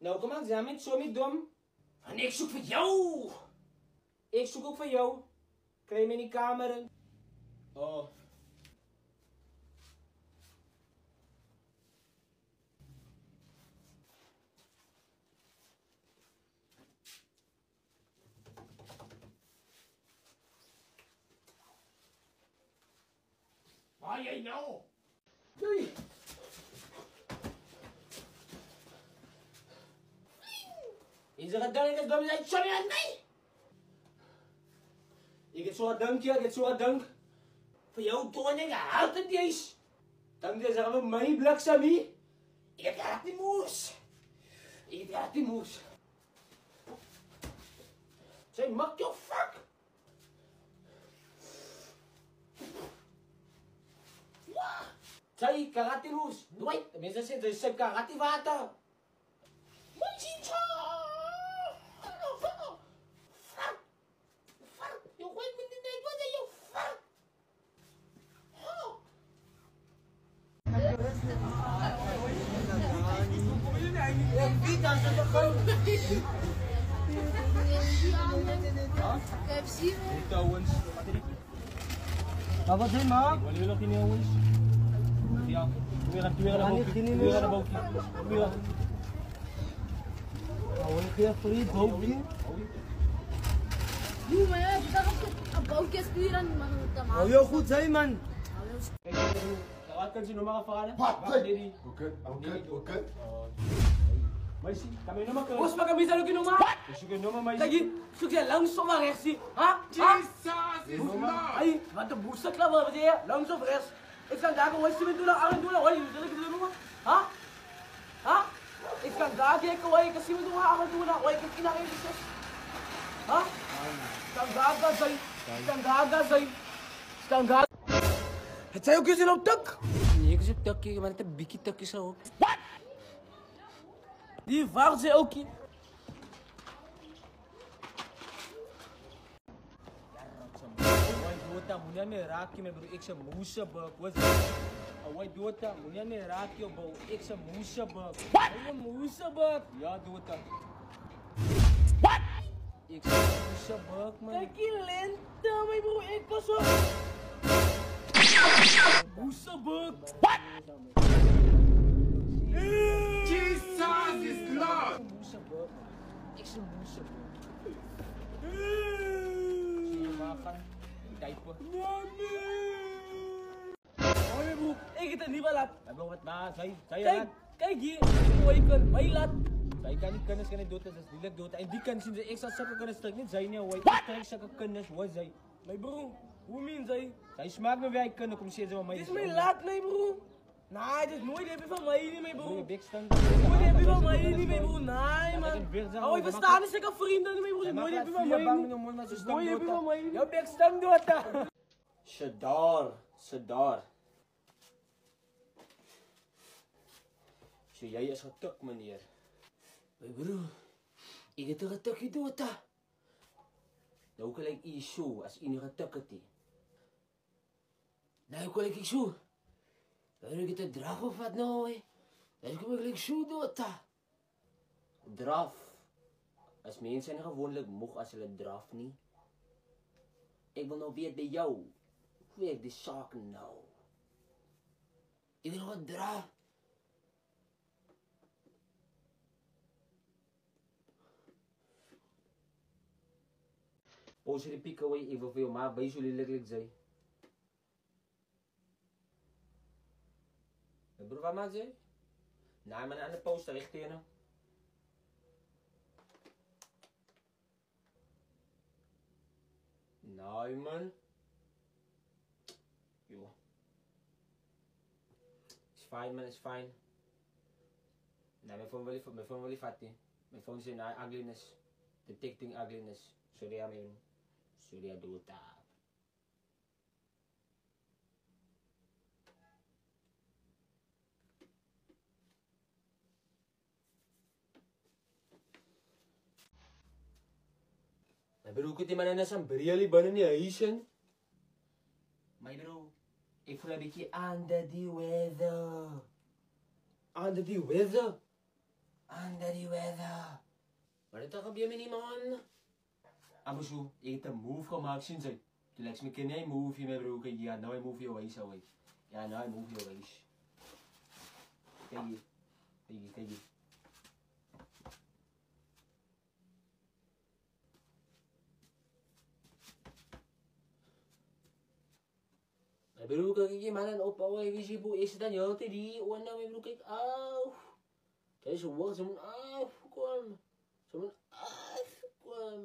Nou, kom aan, Zamit, zo niet dom. En ik zoek voor jou. Ik zoek ook voor jou. Krijg me in die kamer. Oh. Waar jij nou? Doei. Is er een ding dat dom zijn? Sorry aan mij. Ik heb zo'n dank, ja, ik heb zo'n dank. Voor jou toon ik altijd deze. Dank je, zeggen we mijn bliksemie. Ik heb hart die moes. Ik heb hart die moes. Say, mak your fuck. Say, karate moes. Wait, tenminste zit er zijn karate water. Mijn zientje. Fuck. Fuck. Je gooit me niet net, wat is je fuck? Wie dan ze begon? KFC. Owens. Apa sih, Mak? Boleh lo kini Owens? Ya, tuwira na bauki. Tuwira. Awal kaya free bauki. Doe maar, ja, ik dacht op bootjes sturen, man. Oh, yo, goed zijn, man. Kawat kan si mga fakana? Patay! Dili. Okay. May si, kami naman ka. Bos magkabisa lo kinuma. Sige naman may Lagi, sukses langsung maar rechtsie. Ha? Jesus is Lord! Ay, wat de boesak lang wat je langsung rechts. Ik kan daar gewoon eens met doen, aan doen, hoor je dat ik het doen, ha? Ha? Ik kan daar kijken, hoor je kan zien met doen, aan doen, hoor je kan kinarin dus. Ha? Kan daar zijn. Kan daar zijn. Kan daar. Het zijn ook eens op tak. Nee, ik zoek takkie, maar het een bikkie takkie zo. What? Die wacht ze ook. Awai dota munya me raki me bro ek se musa bak was. Awai dota munya me raki bro ek se musa bak. What? Musa bak. Ja dota. What? Ek se musa bak man. Kijk je lente, mijn broer, ik was zo. Musa bak. What? Jesus is Lord! Musa bak. Ek se musa bak. Makan diaper. Oh mijn broer, ik het er niet meer laat. Bro wat na, say Kijk, kijk hier. Hoe je kan, mij laat. Sy kan nie kinders kan nie dood as dilik dood en die kind sien sy ekstra sulke kinders trek net sy nie hoe hy trek sulke kinders hoe sy Mijn broer, hoe meen zij? sy smaak me wie hy kind kom sê sy maar my Dit is mijn laat, mijn broer. Nee, dit is nooit heb je van mij niet, mijn broer broer. bek staan Nooit heb je van mij niet, mijn broer. Nee, man. Oh, ik versta niet zeker vrienden niet, mijn broer. Nooit heb je van mij niet. Nooit heb je van mij niet. jou bek staan dood Shadar So jy is getuk meneer My broer, ek het 'n getukkie dood. nou kan ek u so as u nie getuk het nie Nou kon ek so. Nou ek het 'n drag of wat nou, hè. Nou kom ek so dood. draf as mense nie gewoonlik moeg as hulle draf nie ek wil nou weet by jou hoe ek die saak nou Ek wil nog 'n drag. Pos die piek away, ek wil vir jou maar wys hoe lelik sy. Broer, wat maak jy? Nee, man, aan die poster recht teen hom. Nee, man. Jo. It's fine, man, it's fine. Nee, my phone wil nie vat nie. My phone sê, nee, ugliness. Detecting ugliness. Sorry, man. Surya Dota. My bro, ek het iemand anders aan Briali binne in die huis in. My bro, ek voel 'n bietjie under the weather. Under the weather? Under the weather. Maar dat gebeurt me niet, man. Abusu, ik heb een move gemaakt sinds ik. Je legt me geen move met broek. Ja, nou een move your waist away. Ja, nou een move your waist. Kijk hier. Kijk hier, kijk hier. Baru ka gimana opawai visi bu isda nyote di wana me bro kik au. Kaya suwag samun au kuam. Samun au kuam.